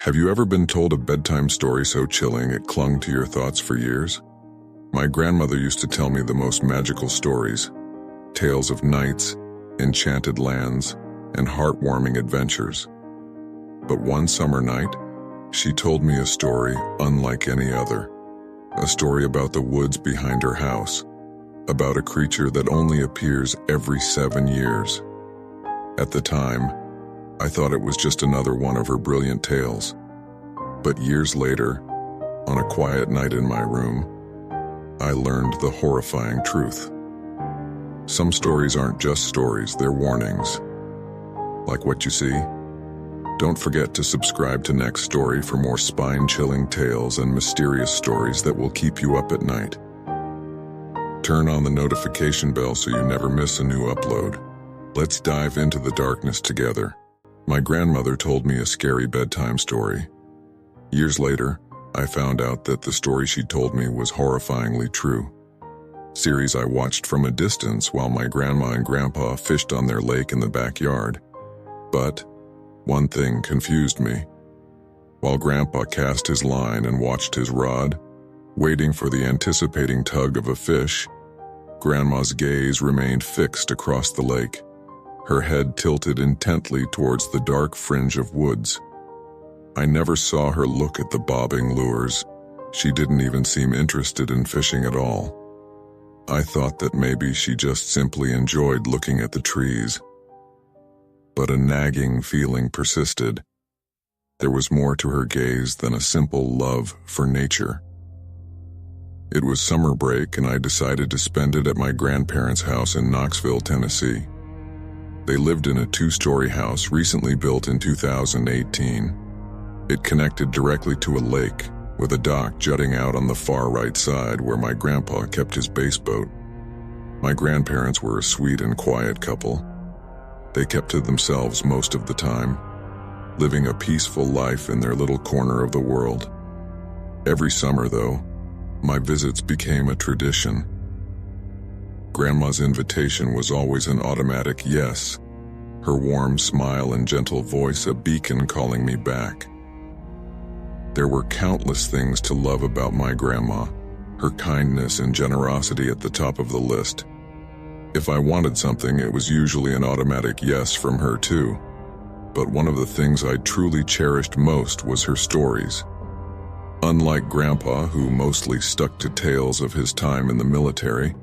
Have you ever been told a bedtime story so chilling it clung to your thoughts for years? My grandmother used to tell me the most magical stories, tales of knights, enchanted lands, and heartwarming adventures. But one summer night, she told me a story unlike any other. A story about the woods behind her house, about a creature that only appears every 7 years. At the time, I thought it was just another one of her brilliant tales. But years later, on a quiet night in my room, I learned the horrifying truth. Some stories aren't just stories, they're warnings. Like what you see? Don't forget to subscribe to Next Story for more spine-chilling tales and mysterious stories that will keep you up at night. Turn on the notification bell so you never miss a new upload. Let's dive into the darkness together. My grandmother told me a scary bedtime story. Years later, I found out that the story she told me was horrifyingly true. Series I watched from a distance while my grandma and grandpa fished on their lake in the backyard. But one thing confused me. While grandpa cast his line and watched his rod, waiting for the anticipating tug of a fish, grandma's gaze remained fixed across the lake, her head tilted intently towards the dark fringe of woods. I never saw her look at the bobbing lures. She didn't even seem interested in fishing at all. I thought that maybe she just simply enjoyed looking at the trees. But a nagging feeling persisted. There was more to her gaze than a simple love for nature. It was summer break and I decided to spend it at my grandparents' house in Knoxville, Tennessee. They lived in a 2-story house recently built in 2018. It connected directly to a lake, with a dock jutting out on the far right side where my grandpa kept his bass boat. My grandparents were a sweet and quiet couple. They kept to themselves most of the time, living a peaceful life in their little corner of the world. Every summer, though, my visits became a tradition. Grandma's invitation was always an automatic yes, her warm smile and gentle voice a beacon calling me back. There were countless things to love about my grandma, her kindness and generosity at the top of the list. If I wanted something, it was usually an automatic yes from her too. But one of the things I truly cherished most was her stories. Unlike Grandpa, who mostly stuck to tales of his time in the military,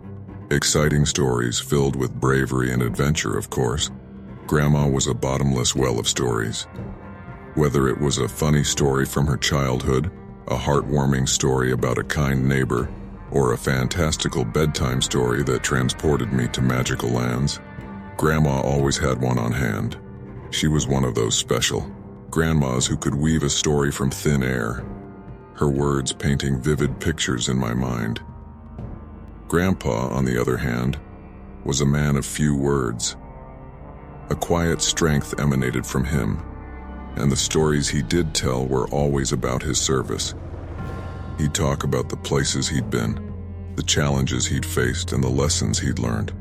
exciting stories filled with bravery and adventure, of course, Grandma was a bottomless well of stories. Whether it was a funny story from her childhood, a heartwarming story about a kind neighbor, or a fantastical bedtime story that transported me to magical lands, Grandma always had one on hand. She was one of those special grandmas who could weave a story from thin air, her words painting vivid pictures in my mind. Grandpa, on the other hand, was a man of few words. A quiet strength emanated from him, and the stories he did tell were always about his service. He'd talk about the places he'd been, the challenges he'd faced, and the lessons he'd learned.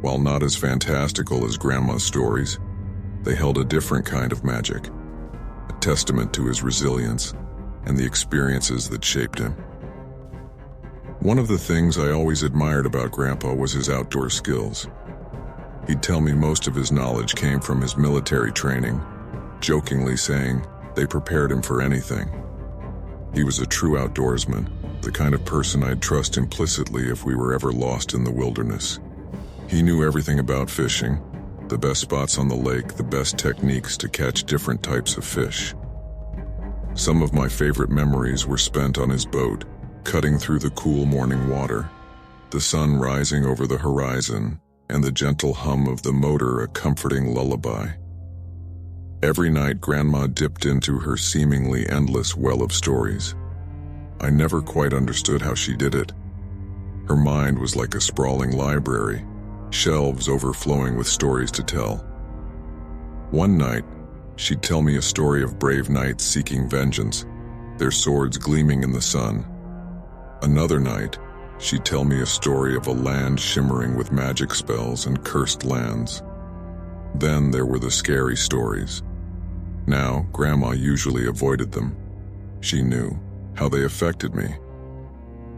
While not as fantastical as Grandma's stories, they held a different kind of magic, a testament to his resilience and the experiences that shaped him. One of the things I always admired about Grandpa was his outdoor skills. He'd tell me most of his knowledge came from his military training, jokingly saying they prepared him for anything. He was a true outdoorsman, the kind of person I'd trust implicitly if we were ever lost in the wilderness. He knew everything about fishing, the best spots on the lake, the best techniques to catch different types of fish. Some of my favorite memories were spent on his boat, cutting through the cool morning water, the sun rising over the horizon, and the gentle hum of the motor a comforting lullaby. Every night, Grandma dipped into her seemingly endless well of stories. I never quite understood how she did it. Her mind was like a sprawling library, shelves overflowing with stories to tell. One night, she'd tell me a story of brave knights seeking vengeance, their swords gleaming in the sun. Another night, she'd tell me a story of a land shimmering with magic spells and cursed lands. Then there were the scary stories. Now, Grandma usually avoided them. She knew how they affected me.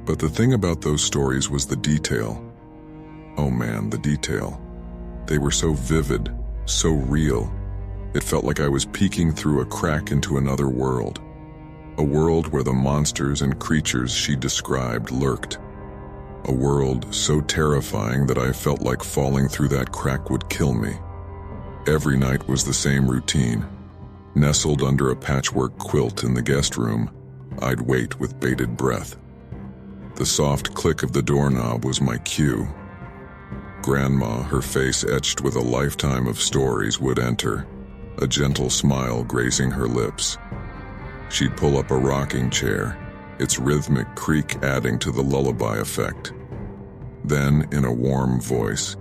But the thing about those stories was the detail. Oh man, the detail. They were so vivid, so real. It felt like I was peeking through a crack into another world. A world where the monsters and creatures she described lurked. A world so terrifying that I felt like falling through that crack would kill me. Every night was the same routine. Nestled under a patchwork quilt in the guest room, I'd wait with bated breath. The soft click of the doorknob was my cue. Grandma, her face etched with a lifetime of stories, would enter, a gentle smile grazing her lips. She'd pull up a rocking chair, its rhythmic creak adding to the lullaby effect. Then, in a warm voice,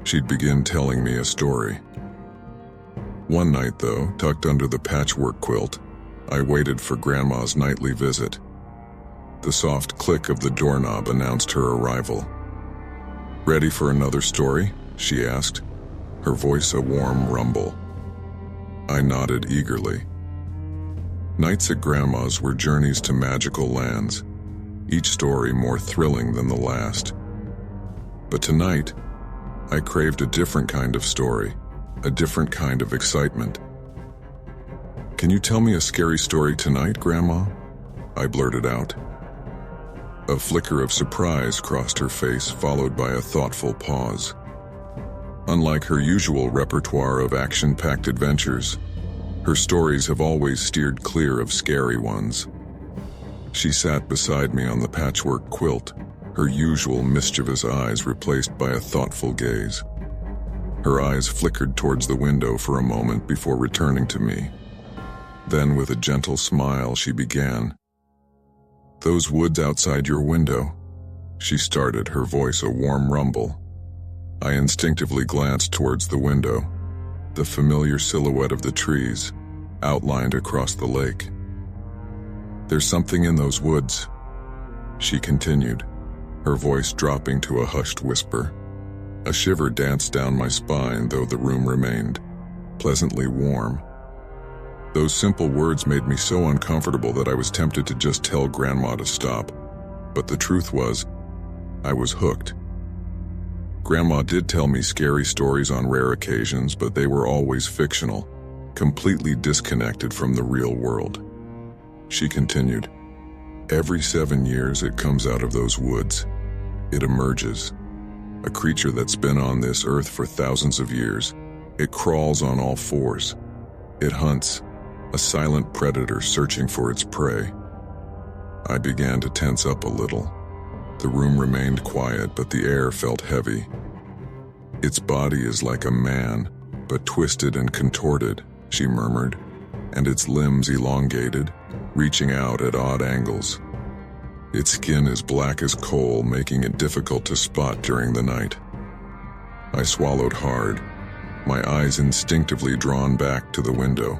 she'd begin telling me a story. One night, though, tucked under the patchwork quilt, I waited for Grandma's nightly visit. The soft click of the doorknob announced her arrival. "Ready for another story?" she asked, her voice a warm rumble. I nodded eagerly. Nights at Grandma's were journeys to magical lands, each story more thrilling than the last. But tonight, I craved a different kind of story, a different kind of excitement. "Can you tell me a scary story tonight, Grandma?" I blurted out. A flicker of surprise crossed her face, followed by a thoughtful pause. Unlike her usual repertoire of action-packed adventures, her stories have always steered clear of scary ones. She sat beside me on the patchwork quilt, her usual mischievous eyes replaced by a thoughtful gaze. Her eyes flickered towards the window for a moment before returning to me. Then, with a gentle smile, she began. "Those woods outside your window," she started, her voice a warm rumble. I instinctively glanced towards the window, the familiar silhouette of the trees, outlined across the lake. "There's something in those woods," she continued, her voice dropping to a hushed whisper. A shiver danced down my spine, though the room remained pleasantly warm. Those simple words made me so uncomfortable that I was tempted to just tell Grandma to stop. But the truth was, I was hooked. Grandma did tell me scary stories on rare occasions, but they were always fictional, completely disconnected from the real world. She continued, "Every 7 years it comes out of those woods. It emerges. A creature that's been on this earth for thousands of years. It crawls on all fours. It hunts, a silent predator searching for its prey." I began to tense up a little. The room remained quiet, but the air felt heavy. "Its body is like a man, but twisted and contorted," she murmured, "and its limbs elongated, reaching out at odd angles. Its skin is black as coal, making it difficult to spot during the night." I swallowed hard, my eyes instinctively drawn back to the window.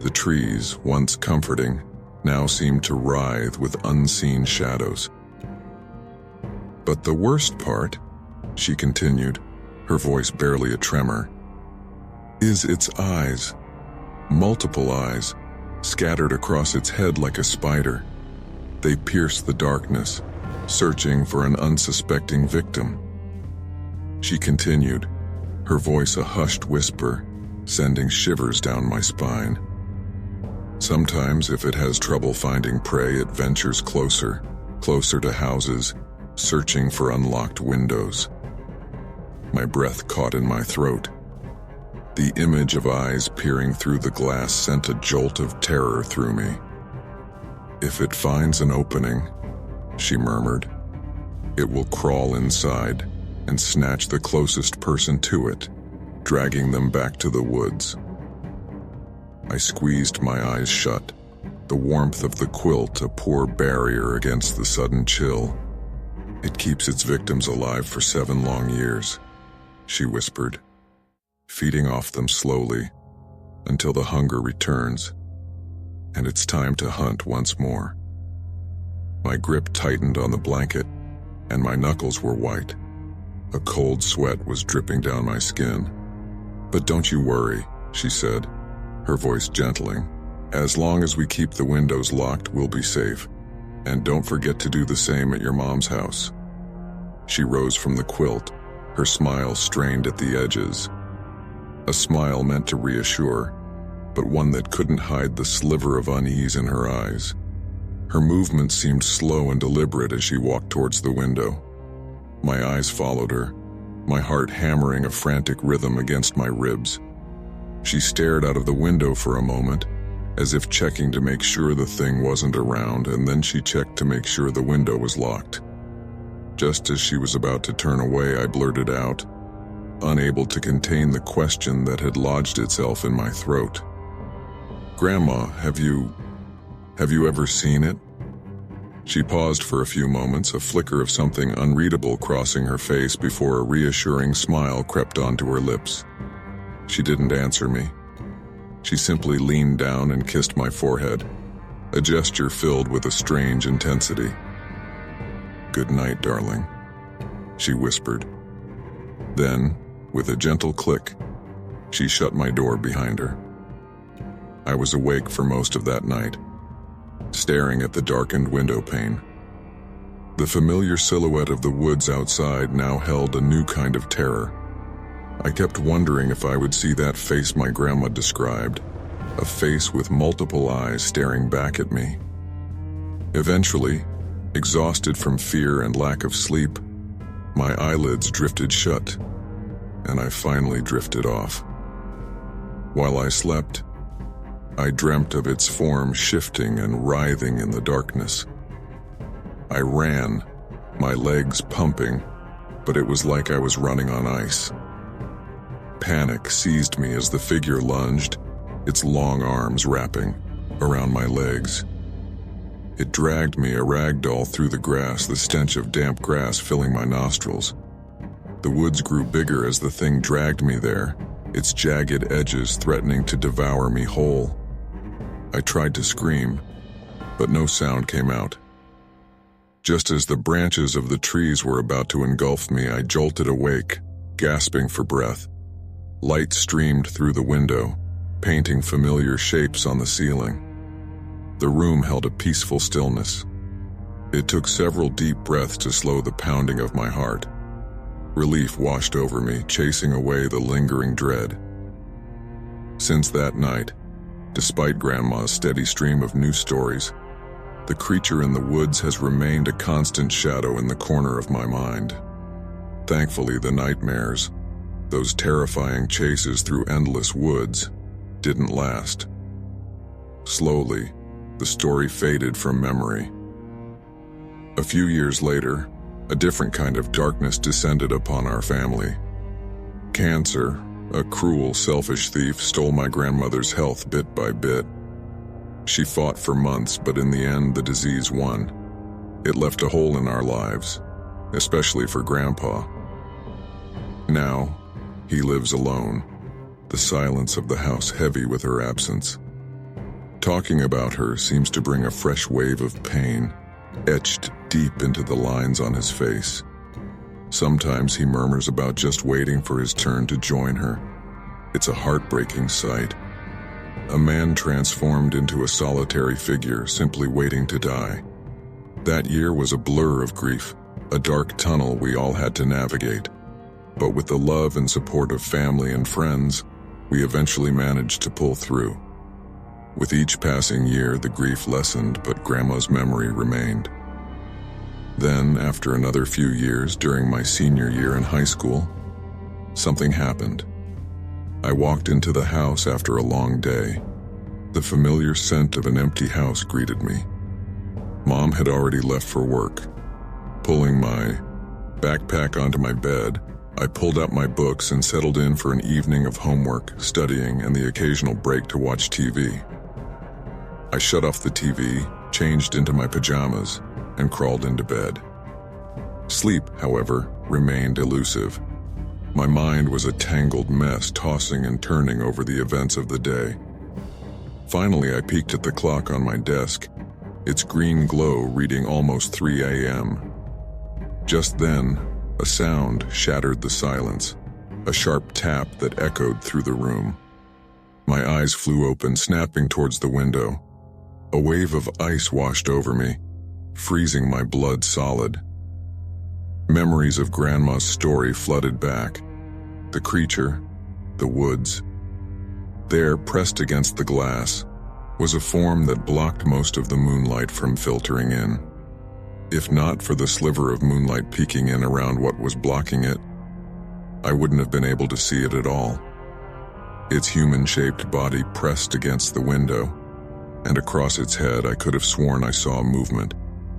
The trees, once comforting, now seemed to writhe with unseen shadows. "But the worst part," she continued, her voice barely a tremor, "is its eyes. Multiple eyes, scattered across its head like a spider. They pierce the darkness, searching for an unsuspecting victim." She continued, her voice a hushed whisper, sending shivers down my spine. "Sometimes, if it has trouble finding prey, it ventures closer, closer to houses, searching for unlocked windows." My breath caught in my throat. The image of eyes peering through the glass sent a jolt of terror through me. "If it finds an opening," she murmured, "it will crawl inside and snatch the closest person to it, dragging them back to the woods." I squeezed my eyes shut, the warmth of the quilt a poor barrier against the sudden chill. "It keeps its victims alive for 7 long years," she whispered, "feeding off them slowly until the hunger returns, and it's time to hunt once more." My grip tightened on the blanket, and my knuckles were white. A cold sweat was dripping down my skin. "But don't you worry," she said, her voice gentling. "As long as we keep the windows locked, we'll be safe. And don't forget to do the same at your mom's house." She rose from the quilt, her smile strained at the edges. A smile meant to reassure, but one that couldn't hide the sliver of unease in her eyes. Her movements seemed slow and deliberate as she walked towards the window. My eyes followed her, my heart hammering a frantic rhythm against my ribs. She stared out of the window for a moment, as if checking to make sure the thing wasn't around, and then she checked to make sure the window was locked. Just as she was about to turn away, I blurted out, unable to contain the question that had lodged itself in my throat. "Grandma, have you ever seen it?" She paused for a few moments, a flicker of something unreadable crossing her face before a reassuring smile crept onto her lips. She didn't answer me. She simply leaned down and kissed my forehead, a gesture filled with a strange intensity. "Good night, darling," she whispered. Then, with a gentle click, she shut my door behind her. I was awake for most of that night, staring at the darkened window pane. The familiar silhouette of the woods outside now held a new kind of terror. I kept wondering if I would see that face my grandma described, a face with multiple eyes staring back at me. Eventually, exhausted from fear and lack of sleep, my eyelids drifted shut, and I finally drifted off. While I slept, I dreamt of its form shifting and writhing in the darkness. I ran, my legs pumping, but it was like I was running on ice. Panic seized me as the figure lunged, its long arms wrapping around my legs. It dragged me, a rag doll, through the grass, the stench of damp grass filling my nostrils. The woods grew bigger as the thing dragged me there, its jagged edges threatening to devour me whole. I tried to scream, but no sound came out. Just as the branches of the trees were about to engulf me, I jolted awake, gasping for breath. Light streamed through the window, painting familiar shapes on the ceiling. The room held a peaceful stillness. It took several deep breaths to slow the pounding of my heart. Relief washed over me, chasing away the lingering dread. Since that night, despite Grandma's steady stream of new stories, the creature in the woods has remained a constant shadow in the corner of my mind. Thankfully, the nightmares, those terrifying chases through endless woods, didn't last. Slowly, the story faded from memory. A few years later, a different kind of darkness descended upon our family. Cancer, a cruel, selfish thief, stole my grandmother's health bit by bit. She fought for months, but in the end, the disease won. It left a hole in our lives, especially for Grandpa. Now, he lives alone, the silence of the house heavy with her absence. Talking about her seems to bring a fresh wave of pain, etched deep into the lines on his face. Sometimes he murmurs about just waiting for his turn to join her. It's a heartbreaking sight. A man transformed into a solitary figure, simply waiting to die. That year was a blur of grief, a dark tunnel we all had to navigate. But with the love and support of family and friends, we eventually managed to pull through. With each passing year, the grief lessened, but Grandma's memory remained. Then, after another few years, during my senior year in high school, something happened. I walked into the house after a long day. The familiar scent of an empty house greeted me. Mom had already left for work. Pulling my backpack onto my bed, I pulled out my books and settled in for an evening of homework, studying, and the occasional break to watch TV. I shut off the TV, changed into my pajamas, and crawled into bed. Sleep, however, remained elusive. My mind was a tangled mess, tossing and turning over the events of the day. Finally, I peeked at the clock on my desk, its green glow reading almost 3 a.m. Just then, a sound shattered the silence, a sharp tap that echoed through the room. My eyes flew open, snapping towards the window. A wave of ice washed over me, freezing my blood solid. Memories of Grandma's story flooded back. The creature, the woods. There, pressed against the glass, was a form that blocked most of the moonlight from filtering in. If not for the sliver of moonlight peeking in around what was blocking it, I wouldn't have been able to see it at all. Its human-shaped body pressed against the window, and across its head I could have sworn I saw movement,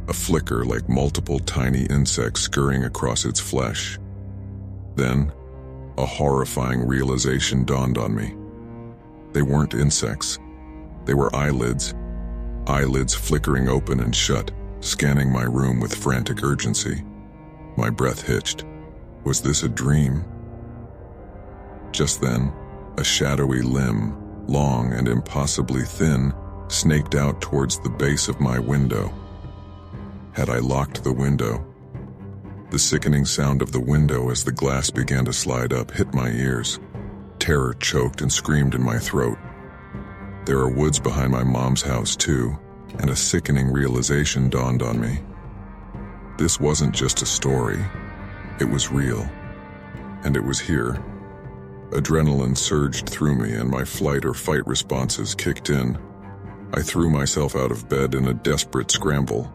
a flicker like multiple tiny insects scurrying across its flesh. Then, a horrifying realization dawned on me. They weren't insects. They were eyelids flickering open and shut, scanning my room with frantic urgency. My breath hitched. Was this a dream? Just then, a shadowy limb, long and impossibly thin, snaked out towards the base of my window. Had I locked the window? The sickening sound of the window as the glass began to slide up hit my ears. Terror choked and screamed in my throat. There are woods behind my mom's house too, and a sickening realization dawned on me. This wasn't just a story. It was real. And it was here. Adrenaline surged through me and my flight or fight responses kicked in. I threw myself out of bed in a desperate scramble.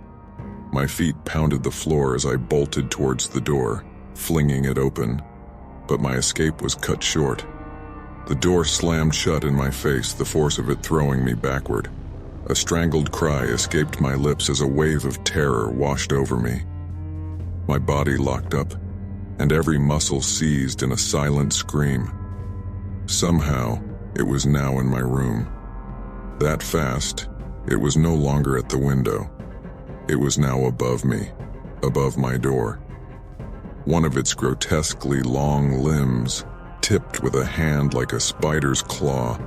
My feet pounded the floor as I bolted towards the door, flinging it open. But my escape was cut short. The door slammed shut in my face, the force of it throwing me backward. A strangled cry escaped my lips as a wave of terror washed over me. My body locked up, and every muscle seized in a silent scream. Somehow, it was now in my room. That fast, it was no longer at the window. It was now above me, above my door. One of its grotesquely long limbs, tipped with a hand like a spider's claw,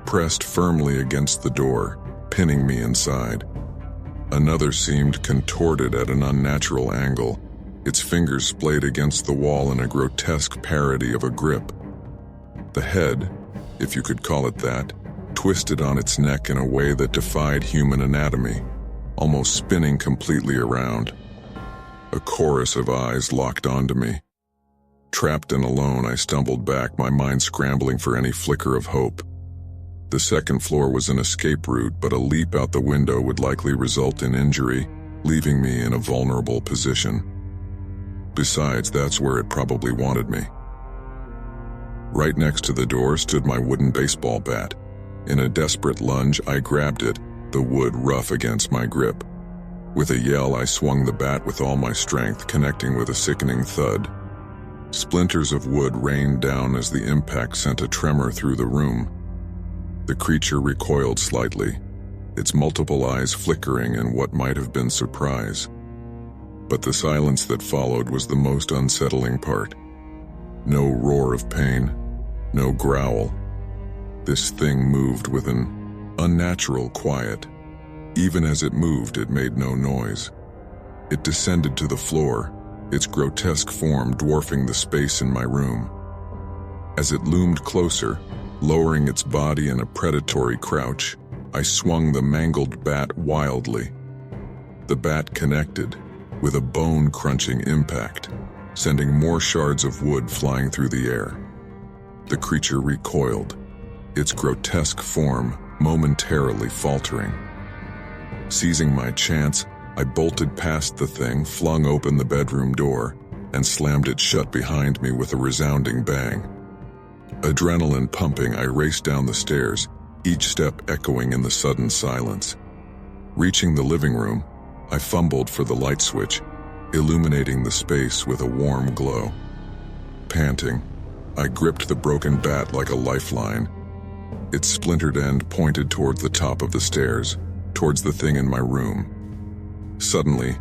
pressed firmly against the door, pinning me inside. Another seemed contorted at an unnatural angle, its fingers splayed against the wall in a grotesque parody of a grip. The head, if you could call it that, twisted on its neck in a way that defied human anatomy, almost spinning completely around. A chorus of eyes locked onto me. Trapped and alone, I stumbled back, my mind scrambling for any flicker of hope. The second floor was an escape route, but a leap out the window would likely result in injury, leaving me in a vulnerable position. Besides, that's where it probably wanted me. Right next to the door stood my wooden baseball bat. In a desperate lunge, I grabbed it, the wood rough against my grip. With a yell, I swung the bat with all my strength, connecting with a sickening thud. Splinters of wood rained down as the impact sent a tremor through the room. The creature recoiled slightly, its multiple eyes flickering in what might have been surprise. But the silence that followed was the most unsettling part. No roar of pain, no growl. This thing moved with an unnatural quiet. Even as it moved, it made no noise. It descended to the floor, its grotesque form dwarfing the space in my room. As it loomed closer, lowering its body in a predatory crouch, I swung the mangled bat wildly. The bat connected, with a bone-crunching impact, sending more shards of wood flying through the air. The creature recoiled, its grotesque form momentarily faltering. Seizing my chance, I bolted past the thing, flung open the bedroom door, and slammed it shut behind me with a resounding bang. Adrenaline pumping, I raced down the stairs, each step echoing in the sudden silence. Reaching the living room, I fumbled for the light switch, illuminating the space with a warm glow. Panting, I gripped the broken bat like a lifeline. Its splintered end pointed towards the top of the stairs, towards the thing in my room. Suddenly,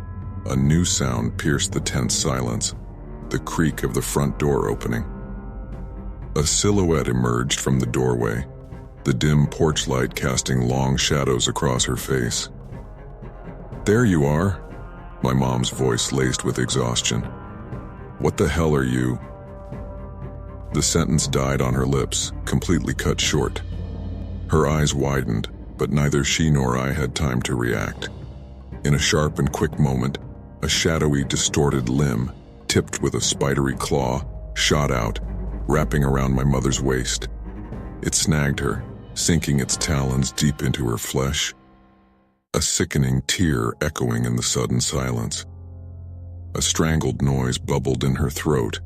a new sound pierced the tense silence, the creak of the front door opening. A silhouette emerged from the doorway, the dim porch light casting long shadows across her face. "There you are," my mom's voice laced with exhaustion. "What the hell are you?" The sentence died on her lips, completely cut short. Her eyes widened, but neither she nor I had time to react. In a sharp and quick moment, a shadowy, distorted limb, tipped with a spidery claw, shot out, wrapping around my mother's waist. It snagged her, sinking its talons deep into her flesh, a sickening tear echoing in the sudden silence. A strangled noise bubbled in her throat,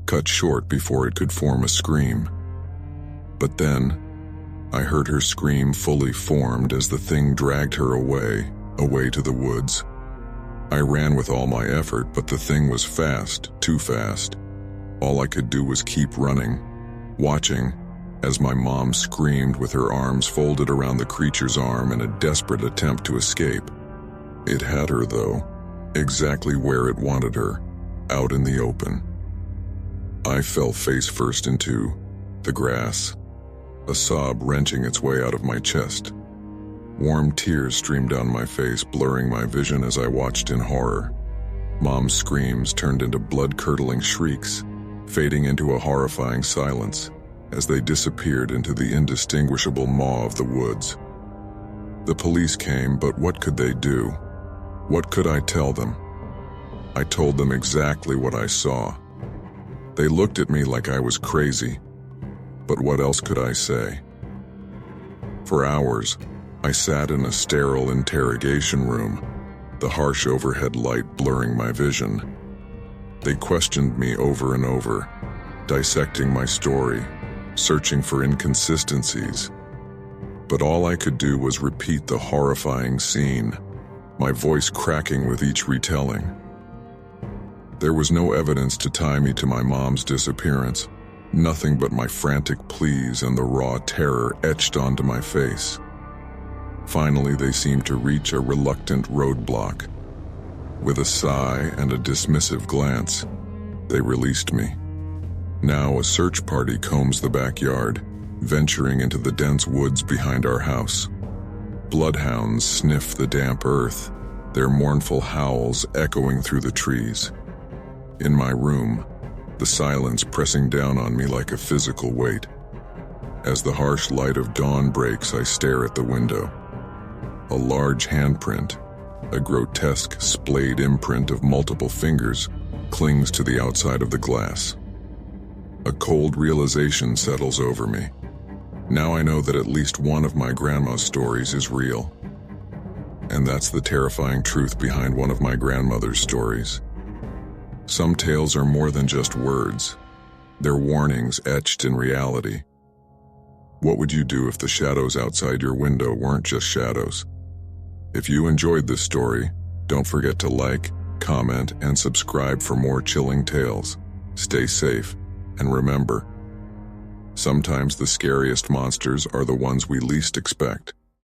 cut short before it could form a scream. But then, I heard her scream fully formed as the thing dragged her away to the woods. I ran with all my effort, but the thing was fast, too fast. All I could do was keep running, watching as my mom screamed with her arms folded around the creature's arm in a desperate attempt to escape. It had her, though, exactly where it wanted her, out in the open. I fell face first into the grass, a sob wrenching its way out of my chest. Warm tears streamed down my face, blurring my vision as I watched in horror. Mom's screams turned into blood-curdling shrieks, fading into a horrifying silence as they disappeared into the indistinguishable maw of the woods. The police came, but what could they do? What could I tell them? I told them exactly what I saw. They looked at me like I was crazy, but what else could I say? For hours, I sat in a sterile interrogation room, the harsh overhead light blurring my vision. They questioned me over and over, dissecting my story, searching for inconsistencies. But all I could do was repeat the horrifying scene, my voice cracking with each retelling. There was no evidence to tie me to my mom's disappearance, nothing but my frantic pleas and the raw terror etched onto my face. Finally, they seemed to reach a reluctant roadblock. With a sigh and a dismissive glance, they released me. Now a search party combs the backyard, venturing into the dense woods behind our house. Bloodhounds sniff the damp earth, their mournful howls echoing through the trees. In my room, the silence pressing down on me like a physical weight. As the harsh light of dawn breaks, I stare at the window. A large handprint, a grotesque splayed imprint of multiple fingers, clings to the outside of the glass. A cold realization settles over me. Now I know that at least one of my grandma's stories is real. And that's the terrifying truth behind one of my grandmother's stories. Some tales are more than just words. They're warnings etched in reality. What would you do if the shadows outside your window weren't just shadows? If you enjoyed this story, don't forget to like, comment, and subscribe for more chilling tales. Stay safe, and remember, sometimes the scariest monsters are the ones we least expect.